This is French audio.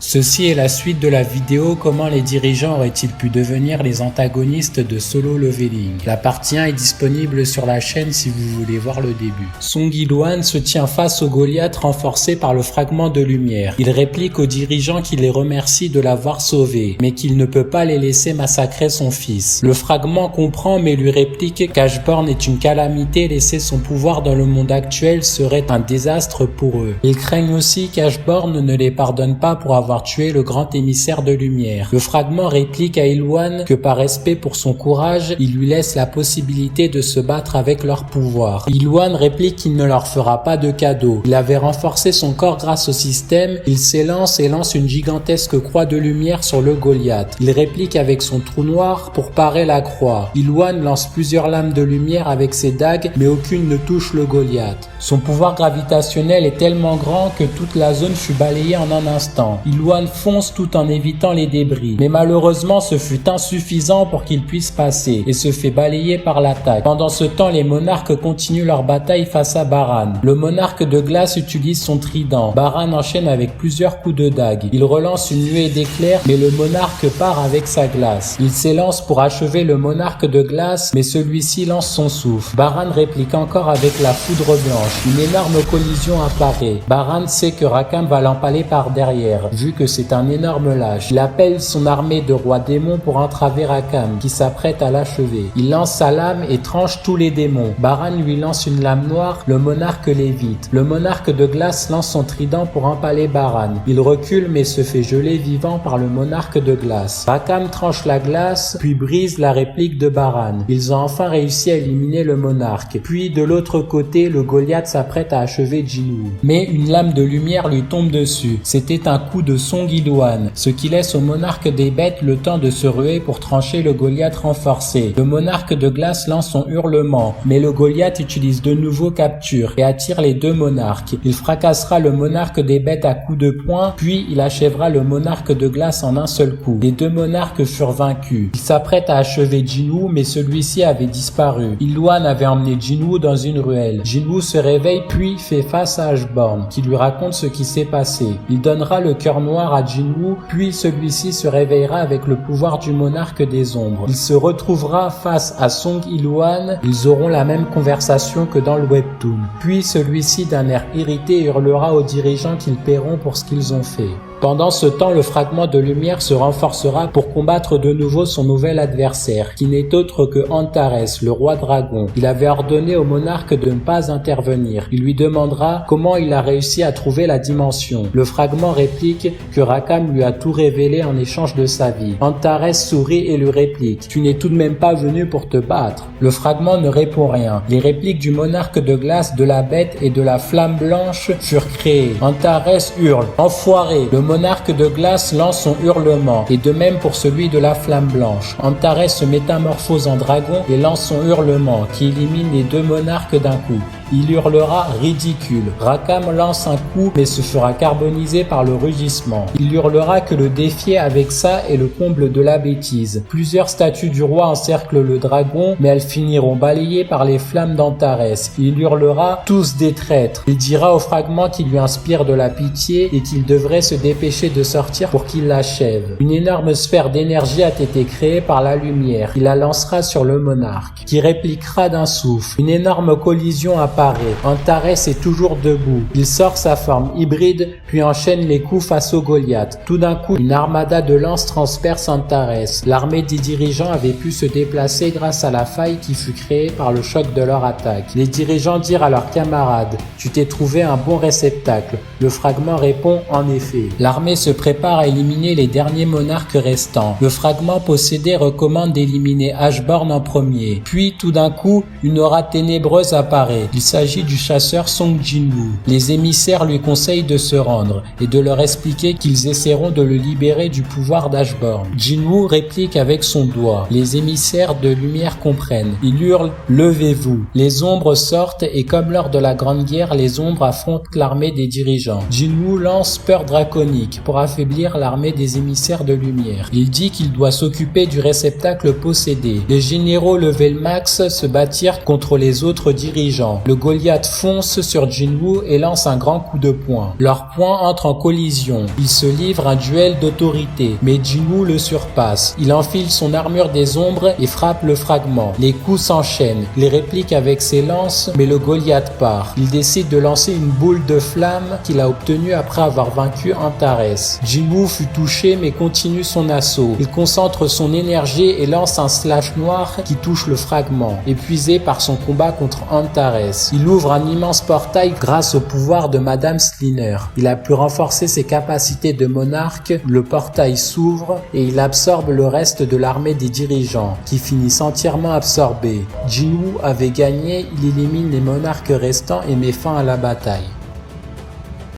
Ceci est la suite de la vidéo comment les dirigeants auraient-ils pu devenir les antagonistes de Solo Leveling. La partie 1 est disponible sur la chaîne si vous voulez voir le début. Song Il-hwan se tient face au Goliath renforcé par le fragment de lumière. Il réplique aux dirigeants qu'il les remercie de l'avoir sauvé, mais qu'il ne peut pas les laisser massacrer son fils. Le fragment comprend mais lui réplique qu'Ashborn est une calamité, laisser son pouvoir dans le monde actuel serait un désastre pour eux. Ils craignent aussi qu'Ashborn ne les pardonne pas pour avoir tué le grand émissaire de lumière. Le fragment réplique à Il-hwan que par respect pour son courage, il lui laisse la possibilité de se battre avec leur pouvoir. Il-hwan réplique qu'il ne leur fera pas de cadeau. Il avait renforcé son corps grâce au système, il s'élance et lance une gigantesque croix de lumière sur le Goliath. Il réplique avec son trou noir pour parer la croix. Il-hwan lance plusieurs lames de lumière avec ses dagues, mais aucune ne touche le Goliath. Son pouvoir gravitationnel est tellement grand que toute la zone fut balayée en un instant. Il-hwan fonce tout en évitant les débris, mais malheureusement ce fut insuffisant pour qu'il puisse passer et se fait balayer par l'attaque. Pendant ce temps, les monarques continuent leur bataille face à Baran. Le monarque de glace utilise son trident. Baran enchaîne avec plusieurs coups de dague. Il relance une nuée d'éclairs, mais le monarque part avec sa glace. Il s'élance pour achever le monarque de glace, mais celui-ci lance son souffle. Baran réplique encore avec la foudre blanche. Une énorme collision apparaît. Baran sait que Rakam va l'empaler par derrière, vu que c'est un énorme lâche. Il appelle son armée de rois démons pour entraver Rakam, qui s'apprête à l'achever. Il lance sa lame et tranche tous les démons. Baran lui lance une lame noire, le monarque l'évite. Le monarque de glace lance son trident pour empaler Baran. Il recule mais se fait geler vivant par le monarque de glace. Rakam tranche la glace, puis brise la réplique de Baran. Ils ont enfin réussi à éliminer le monarque. Puis de l'autre côté, le Goliath s'apprête à achever Jinwoo. Mais une lame de lumière lui tombe dessus. C'était un coup de Song Il-hwan, ce qui laisse au monarque des bêtes le temps de se ruer pour trancher le Goliath renforcé. Le monarque de glace lance son hurlement, mais le Goliath utilise de nouveau capture et attire les deux monarques. Il fracassera le monarque des bêtes à coups de poing, puis il achèvera le monarque de glace en un seul coup. Les deux monarques furent vaincus. Il s'apprête à achever Jinwoo, mais celui-ci avait disparu. Il-hwan avait emmené Jinwoo dans une ruelle. Jinwoo se réveille puis fait face à Ashborn, qui lui raconte ce qui s'est passé. Il donnera le cœur noir à Jinwoo, puis celui-ci se réveillera avec le pouvoir du monarque des ombres. Il se retrouvera face à Song Il-hwan, ils auront la même conversation que dans le webtoon. Puis celui-ci d'un air irrité hurlera aux dirigeants qu'ils paieront pour ce qu'ils ont fait. Pendant ce temps, le fragment de lumière se renforcera pour combattre de nouveau son nouvel adversaire, qui n'est autre que Antares, le roi dragon. Il avait ordonné au monarque de ne pas intervenir. Il lui demandera comment il a réussi à trouver la dimension. Le fragment réplique que Rakam lui a tout révélé en échange de sa vie. Antares sourit et lui réplique: « Tu n'es tout de même pas venu pour te battre. » Le fragment ne répond rien. Les répliques du monarque de glace, de la bête et de la flamme blanche furent créées. Antares hurle: « Enfoiré !» Le monarque de glace lance son hurlement, et de même pour celui de la flamme blanche. Antares se métamorphose en dragon et lance son hurlement, qui élimine les deux monarques d'un coup. Il hurlera ridicule. Rakam lance un coup mais se fera carboniser par le rugissement. Il hurlera que le défier avec ça est le comble de la bêtise. Plusieurs statues du roi encerclent le dragon mais elles finiront balayées par les flammes d'Antares. Il hurlera: tous des traîtres. Il dira au fragment qu'il lui inspire de la pitié et qu'il devrait se dépêcher de sortir pour qu'il l'achève. Une énorme sphère d'énergie a été créée par la lumière. Il la lancera sur le monarque, qui répliquera d'un souffle. Une énorme collision apparaît. Antares est toujours debout. Il sort sa forme hybride, puis enchaîne les coups face au Goliath. Tout d'un coup, une armada de lances transperce Antares. L'armée des dirigeants avait pu se déplacer grâce à la faille qui fut créée par le choc de leur attaque. Les dirigeants dirent à leurs camarades: « Tu t'es trouvé un bon réceptacle. » Le fragment répond: « En effet. » L'armée se prépare à éliminer les derniers monarques restants. Le fragment possédé recommande d'éliminer Ashborn en premier. Puis, tout d'un coup, une aura ténébreuse apparaît. Il s'agit du chasseur Song Jinwoo. Les émissaires lui conseillent de se rendre et de leur expliquer qu'ils essaieront de le libérer du pouvoir d'Ashborn. Jinwoo réplique avec son doigt. Les émissaires de lumière comprennent. Il hurle: « Levez-vous !» Les ombres sortent et comme lors de la Grande Guerre, les ombres affrontent l'armée des dirigeants. Jinwoo lance peur draconique pour affaiblir l'armée des émissaires de lumière. Il dit qu'il doit s'occuper du réceptacle possédé. Les généraux level max se battirent contre les autres dirigeants. Le Goliath fonce sur Jinwoo et lance un grand coup de poing. Leurs poings entrent en collision. Ils se livrent un duel d'autorité, mais Jinwoo le surpasse. Il enfile son armure des ombres et frappe le fragment. Les coups s'enchaînent. Il réplique avec ses lances, mais le Goliath part. Il décide de lancer une boule de flamme qu'il a obtenue après avoir vaincu Antares. Jinwoo fut touché mais continue son assaut. Il concentre son énergie et lance un slash noir qui touche le fragment, épuisé par son combat contre Antares. Il ouvre un immense portail grâce au pouvoir de Madame Sliner. Il a pu renforcer ses capacités de monarque, le portail s'ouvre et il absorbe le reste de l'armée des dirigeants, qui finissent entièrement absorbés. Jinwoo avait gagné, il élimine les monarques restants et met fin à la bataille.